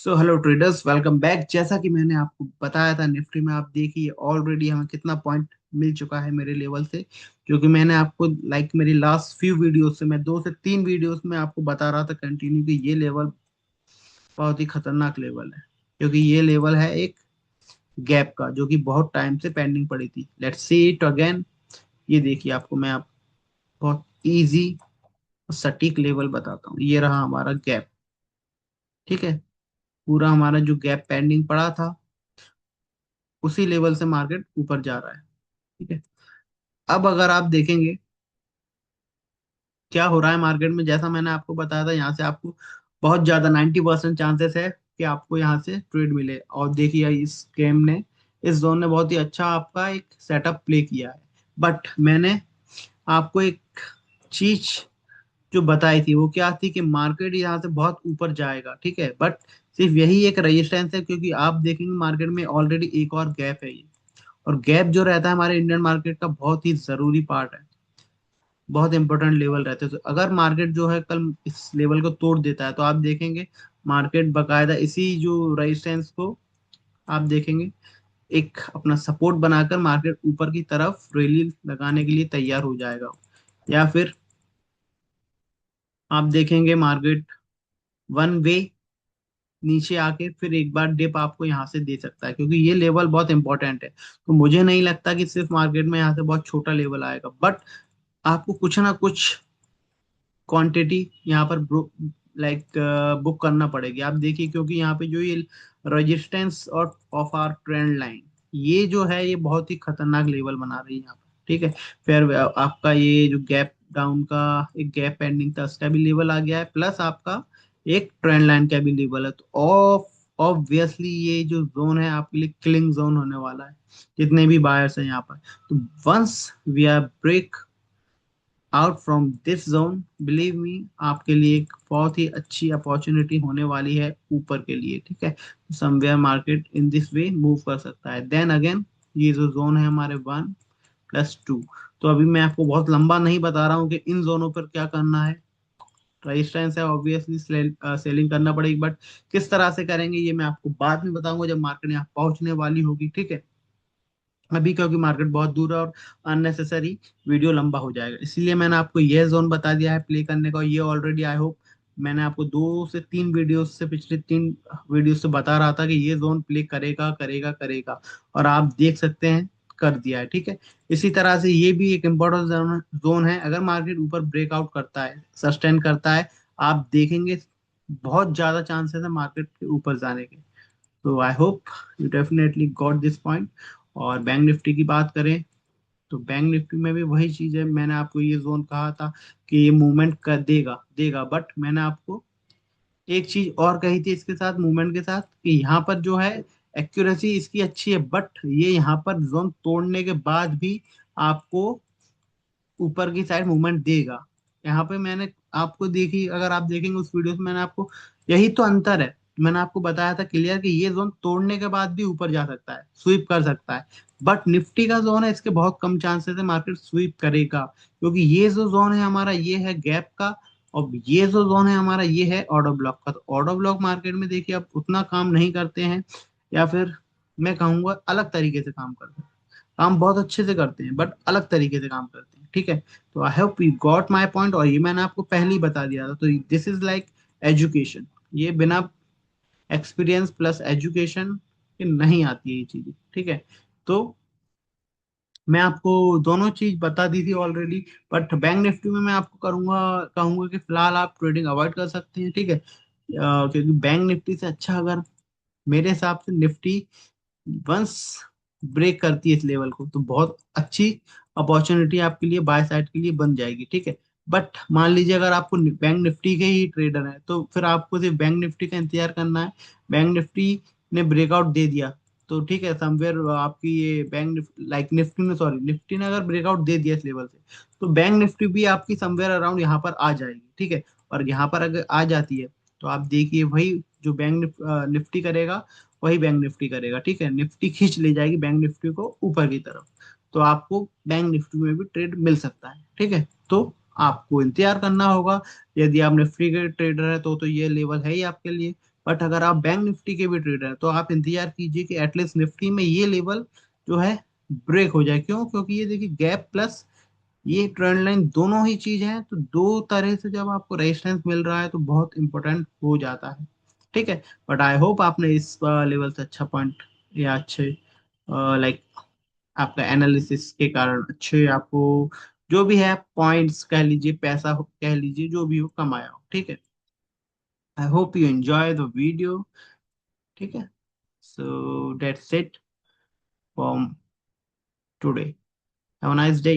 So hello traders, welcome back. जैसा कि मैंने आपको बताया था, निफ्टी में आप देखिए ऑलरेडी हमें कितना पॉइंट मिल चुका है मेरे लेवल से। क्योंकि मैंने आपको मेरी लास्ट फ्यू वीडियोस से, मैं 2 से 3 वीडियोस में आपको बता रहा था कंटिन्यू कि ये लेवल बहुत ही खतरनाक लेवल है। क्योंकि ये लेवल है एक गैप का, जो कि बहुत टाइम से पेंडिंग पड़ी थी। Let's see it again. ये देखिए, आपको मैं आप बहुत इजी सटीक लेवल बताता हूँ। ये रहा हमारा गैप। ठीक है, पूरा हमारा जो गैप पेंडिंग पड़ा था, उसी लेवल से मार्केट ऊपर जा रहा है। ठीक है, अब अगर आप देखेंगे क्या हो रहा है मार्केट में, जैसा मैंने आपको बताया था, यहाँ से आपको बहुत ज्यादा 90% चांसेस है कि आपको यहाँ से ट्रेड मिले। और देखिए, इस गेम ने, इस जोन ने बहुत ही अच्छा आपका एक सेटअप प्ले किया है। बट मैंने आपको एक चीज जो बताई थी, वो क्या थी कि मार्केट यहाँ से बहुत ऊपर जाएगा। ठीक है, बट सिर्फ यही एक रेजिस्टेंस है, क्योंकि आप देखेंगे मार्केट में ऑलरेडी एक और गैप है ये। और गैप जो रहता है हमारे इंडियन मार्केट का बहुत ही जरूरी पार्ट है, बहुत इंपॉर्टेंट लेवल रहते हैं। तो अगर मार्केट जो है कल इस लेवल को तोड़ देता है, तो आप देखेंगे मार्केट बकायदा इसी जो रेजिस्टेंस को आप देखेंगे एक अपना सपोर्ट बनाकर मार्केट ऊपर की तरफ रैली लगाने के लिए तैयार हो जाएगा। या फिर आप देखेंगे मार्केट वन वे नीचे आके फिर एक बार डिप आपको यहाँ से दे सकता है, क्योंकि ये लेवल बहुत इंपॉर्टेंट है। तो मुझे नहीं लगता कि सिर्फ मार्केट में यहाँ से बहुत छोटा लेवल आएगा, बट आपको कुछ ना कुछ क्वांटिटी यहाँ पर बुक करना पड़ेगी। आप देखिए, क्योंकि यहाँ पे जो ये रेजिस्टेंस और ऑफ आर ट्रेंड लाइन, ये जो है ये बहुत ही खतरनाक लेवल बना रही है यहाँ पर। ठीक है, फिर आपका ये जो गैप डाउन का एक गैप पेंडिंग था, उसका भी लेवल आ गया है, प्लस आपका एक ट्रेंड लाइन का भी लेवल है। तो ऑफ ऑब्वियसली ये जो जोन है आपके लिए किलिंग जोन होने वाला है, जितने भी बायर्स हैं यहाँ पर। तो once we are break out from this zone, believe me, आपके लिए एक बहुत ही अच्छी अपॉर्चुनिटी होने वाली है ऊपर के लिए। ठीक है, somewhere market in this way move कर सकता है। देन अगेन, ये जो जोन है हमारे 1+2। तो अभी मैं आपको बहुत लंबा नहीं बता रहा हूँ कि इन जोनों पर क्या करना है। रेजिस्टेंस है, ऑब्वियसली सेलिंग करना पड़ेगी, बट किस तरह से करेंगे ये मैं आपको बाद में बताऊंगा, जब मार्केट यहाँ पहुंचने वाली होगी। ठीक है, अभी क्योंकि मार्केट बहुत दूर है और अननेसेसरी वीडियो लंबा हो जाएगा, इसलिए मैंने आपको ये जोन बता दिया है प्ले करने का। ये ऑलरेडी आई होप मैंने आपको 2 से 3 वीडियो से, पिछले 3 वीडियो से बता रहा था कि ये जोन प्ले करेगा करेगा करेगा, और आप देख सकते हैं कर दिया है। ठीक है, इसी तरह से ये भी एक इम्पोर्टेंट जोन जोन है। अगर मार्केट ऊपर ब्रेकआउट करता है, सस्टेन करता है, आप देखेंगे बहुत ज्यादा चांसेस है मार्केट के ऊपर जाने के। तो I hope you definitely got this point. और बैंक निफ्टी की बात करें, तो बैंक निफ्टी में भी वही चीज है। मैंने आपको ये जोन कहा था कि ये मूवमेंट कर देगा देगा, बट मैंने आपको एक चीज और कही थी इसके साथ, मूवमेंट के साथ, कि यहाँ पर जो है एक्यूरेसी इसकी अच्छी है, बट ये यहाँ पर जोन तोड़ने के बाद भी आपको ऊपर की साइड मूवमेंट देगा। यहाँ पे मैंने आपको देखी, अगर आप देखेंगे उस वीडियो में, मैंने आपको, यही तो अंतर है। मैंने आपको बताया था क्लियर कि ये जोन तोड़ने के बाद भी ऊपर जा सकता है, स्वीप कर सकता है। बट निफ्टी का जोन है, इसके बहुत कम चांसेस है मार्केट स्वीप करेगा, क्योंकि ये जो जोन है हमारा, ये है गैप का। और ये जो जोन है हमारा, ये है ऑर्डर ब्लॉक का। तो ऑर्डर ब्लॉक मार्केट में देखिए आप उतना काम नहीं करते हैं, या फिर मैं कहूंगा अलग तरीके से काम करते हैं। काम बहुत अच्छे से करते हैं, बट अलग तरीके से काम करते हैं। ठीक है, तो I hope you got my point, और ये मैंने आपको पहले ही बता दिया था। तो दिस इज लाइक एजुकेशन, ये बिना एक्सपीरियंस प्लस एजुकेशन के नहीं आती है ये चीजें। ठीक है, तो मैं आपको दोनों चीज बता दी थी ऑलरेडी। बट बैंक निफ्टी में मैं आपको करूंगा कहूंगा कि फिलहाल आप ट्रेडिंग अवॉइड कर सकते हैं। ठीक है, क्योंकि बैंक निफ्टी से अच्छा, अगर मेरे हिसाब से निफ्टी वंस ब्रेक करती है इस लेवल को, तो बहुत अच्छी अपॉर्चुनिटी आपके लिए बाय साइड के लिए बन जाएगी। ठीक है, बट मान लीजिए अगर आपको बैंक निफ्टी के ही ट्रेडर है, तो फिर आपको सिर्फ बैंक निफ्टी का इंतजार करना है। बैंक निफ्टी ने ब्रेकआउट दे दिया, तो ठीक है, समवेयर आपकी ये बैंक लाइक निफ्टी ने, सॉरी, निफ्टी ने अगर ब्रेकआउट दे दिया इस लेवल से, तो बैंक निफ्टी भी आपकी समवेयर अराउंड यहाँ पर आ जाएगी। ठीक है, और यहाँ पर अगर आ जाती है, तो आप देखिए वही जो बैंक निफ्टी करेगा, वही बैंक निफ्टी करेगा। ठीक है, निफ्टी खींच ले जाएगी बैंक निफ्टी को ऊपर की तरफ, तो आपको बैंक निफ्टी में भी ट्रेड मिल सकता है। ठीक है, तो आपको इंतजार करना होगा। यदि आप निफ्टी के ट्रेडर है तो ये लेवल है ही आपके लिए। बट अगर आप बैंक निफ्टी के भी ट्रेडर हैं तो आप इंतजार कीजिए कि एटलीस्ट निफ्टी में ये लेवल जो है ब्रेक हो जाए। क्यों? क्योंकि ये देखिए गैप प्लस ये ट्रेंड लाइन दोनों ही चीज हैं, तो दो तरह से जब आपको रेजिस्टेंस मिल रहा है तो बहुत इंपॉर्टेंट हो जाता है। ठीक है। बट आई होप आपने इस लेवल से अच्छा पॉइंट या अच्छे लाइक आपका एनालिसिस के कारण अच्छे आपको जो भी है पॉइंट्स कह लीजिए, पैसा कह लीजिए, जो भी हो कमाया हो। ठीक है। I hope you enjoy the video. ठीक है। So that's it from today. Have a nice day.